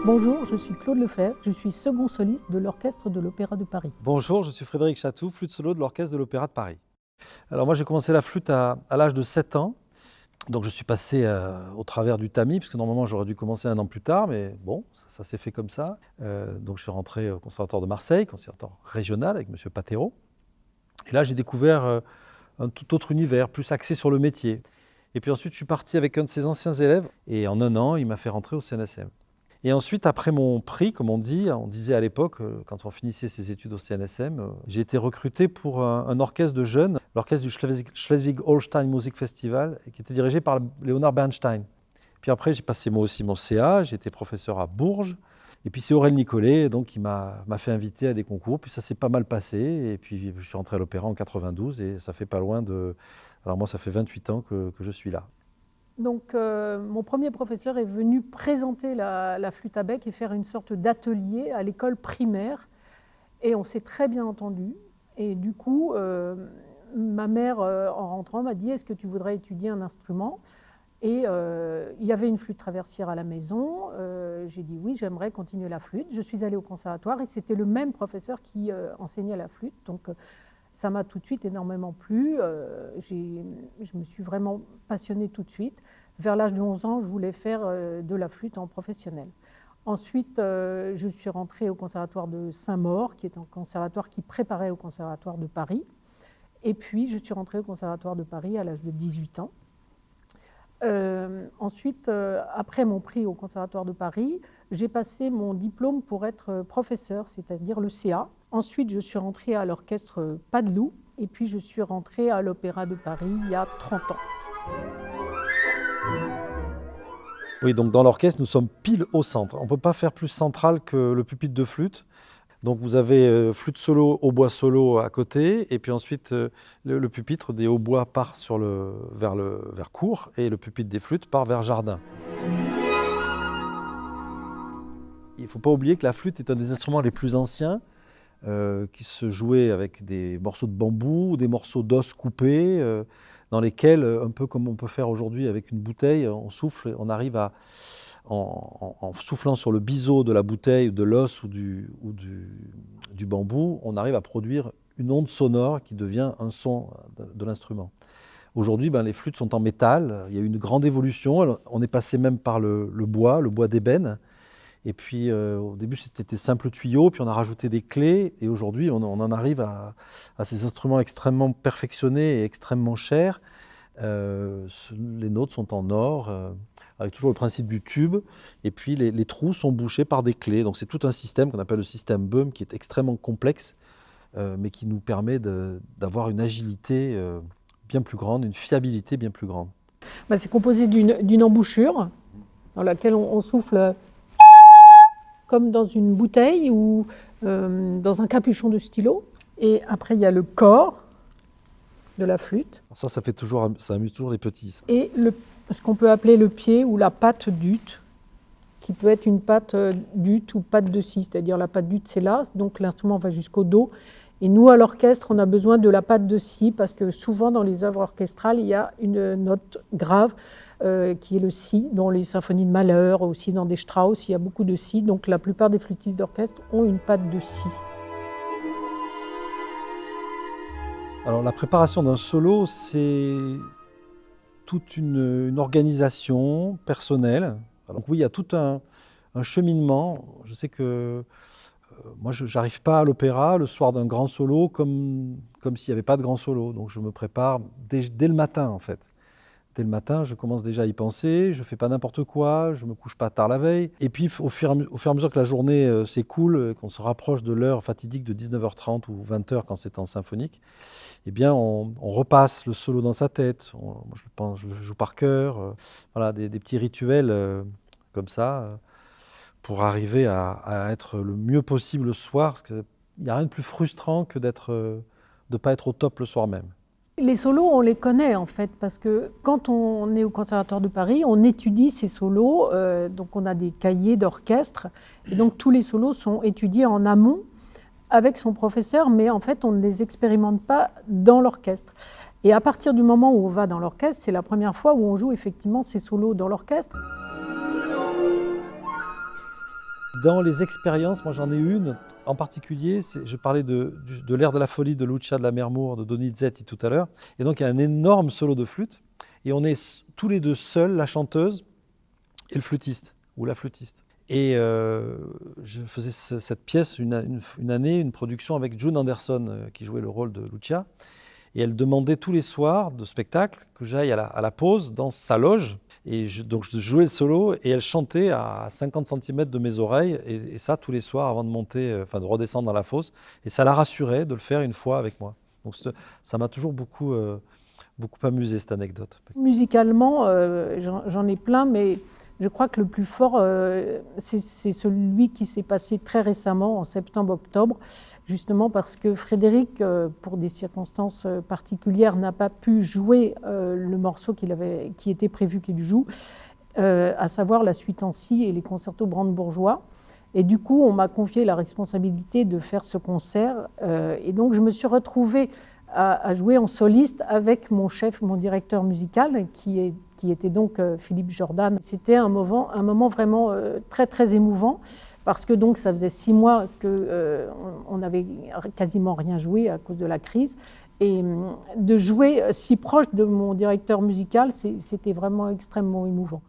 Bonjour, je suis Claude Lefebvre, je suis second soliste de l'Orchestre de l'Opéra de Paris. Bonjour, je suis Frédéric Chatou, flûte solo de l'Orchestre de l'Opéra de Paris. Alors moi j'ai commencé la flûte à l'âge de 7 ans, donc je suis passé au travers du tamis, parce que normalement j'aurais dû commencer 1 an plus tard, mais bon, ça s'est fait comme ça. Donc je suis rentré au Conservatoire de Marseille, conservatoire régional avec M. Patero. Et là j'ai découvert un tout autre univers, plus axé sur le métier. Et puis ensuite je suis parti avec un de ses anciens élèves, et en 1 an il m'a fait rentrer au CNSM. Et ensuite, après mon prix, comme on disait à l'époque, quand on finissait ses études au CNSM, j'ai été recruté pour un orchestre de jeunes, l'orchestre du Schleswig-Holstein Music Festival, qui était dirigé par Leonard Bernstein. Puis après, j'ai passé moi aussi mon CA, j'ai été professeur à Bourges. Et puis c'est Aurel Nicolet donc, qui m'a fait inviter à des concours. Puis ça s'est pas mal passé. Et puis je suis rentré à l'Opéra en 92 et ça fait pas loin de... Alors moi, ça fait 28 ans que je suis là. Donc, mon premier professeur est venu présenter la flûte à bec et faire une sorte d'atelier à l'école primaire. Et on s'est très bien entendu. Et du coup, ma mère, en rentrant, m'a dit « Est-ce que tu voudrais étudier un instrument ?» Et il y avait une flûte traversière à la maison. J'ai dit « Oui, j'aimerais continuer la flûte ». Je suis allée au conservatoire et c'était le même professeur qui enseignait la flûte. Donc, ça m'a tout de suite énormément plu. Je me suis vraiment passionnée tout de suite. Vers l'âge de 11 ans, je voulais faire de la flûte en professionnel. Ensuite, je suis rentrée au conservatoire de Saint-Maur, qui est un conservatoire qui préparait au conservatoire de Paris. Et puis, je suis rentrée au conservatoire de Paris à l'âge de 18 ans. Ensuite, après mon prix au conservatoire de Paris, j'ai passé mon diplôme pour être professeur, c'est-à-dire le CA. Ensuite, je suis rentrée à l'orchestre Padeloup et puis je suis rentrée à l'Opéra de Paris il y a 30 ans. Oui, donc dans l'orchestre, nous sommes pile au centre. On ne peut pas faire plus central que le pupitre de flûte. Donc vous avez flûte solo, hautbois solo à côté, et puis ensuite le pupitre des hautbois part vers cour, et le pupitre des flûtes part vers jardin. Il ne faut pas oublier que la flûte est un des instruments les plus anciens, qui se jouait avec des morceaux de bambou ou des morceaux d'os coupés, dans lesquels, un peu comme on peut faire aujourd'hui avec une bouteille, on souffle, on arrive en soufflant sur le biseau de la bouteille, de l'os ou du bambou, on arrive à produire une onde sonore qui devient un son de l'instrument. Aujourd'hui, les flûtes sont en métal, il y a eu une grande évolution, on est passé même par le bois d'ébène. Et puis au début c'était des simples tuyaux, puis on a rajouté des clés, et aujourd'hui on en arrive à ces instruments extrêmement perfectionnés et extrêmement chers. Les nôtres sont en or, avec toujours le principe du tube, et puis les trous sont bouchés par des clés. Donc c'est tout un système qu'on appelle le système Böhm, qui est extrêmement complexe, mais qui nous permet d'avoir une agilité bien plus grande, une fiabilité bien plus grande. C'est composé d'une embouchure dans laquelle on souffle comme dans une bouteille ou dans un capuchon de stylo. Et après, il y a le corps de la flûte. Ça amuse toujours les petits. Et ce qu'on peut appeler le pied ou la patte d'ut, qui peut être une patte d'ut ou patte de scie. C'est-à-dire la patte d'ut, c'est là, donc l'instrument va jusqu'au dos. Et nous, à l'orchestre, on a besoin de la patte de scie parce que souvent, dans les œuvres orchestrales, il y a une note grave qui est le si, dans les symphonies de Mahler, aussi dans des Strauss, il y a beaucoup de si. Donc la plupart des flûtistes d'orchestre ont une patte de si. Alors la préparation d'un solo, c'est toute une organisation personnelle. Alors oui, il y a tout un cheminement. Je sais que moi, je n'arrive pas à l'opéra le soir d'un grand solo comme s'il n'y avait pas de grand solo. Donc je me prépare dès le matin, en fait. Dès le matin, je commence déjà à y penser, je ne fais pas n'importe quoi, je ne me couche pas tard la veille. Et puis, au fur et à mesure que la journée s'écoule, qu'on se rapproche de l'heure fatidique de 19h30 ou 20h quand c'est en symphonique, eh bien, on repasse le solo dans sa tête. Je le joue par cœur. Voilà, des petits rituels comme ça pour arriver à être le mieux possible le soir. Parce qu'il n'y a rien de plus frustrant que de ne pas être au top le soir même. Les solos, on les connaît en fait, parce que quand on est au Conservatoire de Paris, on étudie ces solos, donc on a des cahiers d'orchestre, et donc tous les solos sont étudiés en amont avec son professeur, mais en fait on ne les expérimente pas dans l'orchestre. Et à partir du moment où on va dans l'orchestre, c'est la première fois où on joue effectivement ces solos dans l'orchestre. Dans les expériences, moi j'en ai une en particulier, je parlais de l'air de la folie de Lucia de la Mermour, de Donizetti tout à l'heure. Et donc il y a un énorme solo de flûte, et on est tous les deux seuls, la chanteuse et le flûtiste, ou la flûtiste. Et je faisais cette pièce une année, une production avec June Anderson, qui jouait le rôle de Lucia. Et elle demandait tous les soirs de spectacle que j'aille à la pause dans sa loge. Et donc je jouais le solo et elle chantait à 50 cm de mes oreilles. Et ça tous les soirs avant de monter, enfin de redescendre dans la fosse. Et ça la rassurait de le faire une fois avec moi. Donc ça m'a toujours beaucoup amusé cette anecdote. Musicalement, j'en ai plein, mais je crois que le plus fort, c'est celui qui s'est passé très récemment, en septembre-octobre, justement parce que Frédéric, pour des circonstances particulières, n'a pas pu jouer le morceau qui était prévu qu'il joue, à savoir la suite en si et les concertos brandebourgeois. Et du coup, on m'a confié la responsabilité de faire ce concert. Et donc, je me suis retrouvée à jouer en soliste avec mon chef, mon directeur musical, qui était donc Philippe Jordan. C'était un moment vraiment très, très émouvant, parce que donc, ça faisait 6 mois qu'on n'avait quasiment rien joué à cause de la crise. Et de jouer si proche de mon directeur musical, c'était vraiment extrêmement émouvant.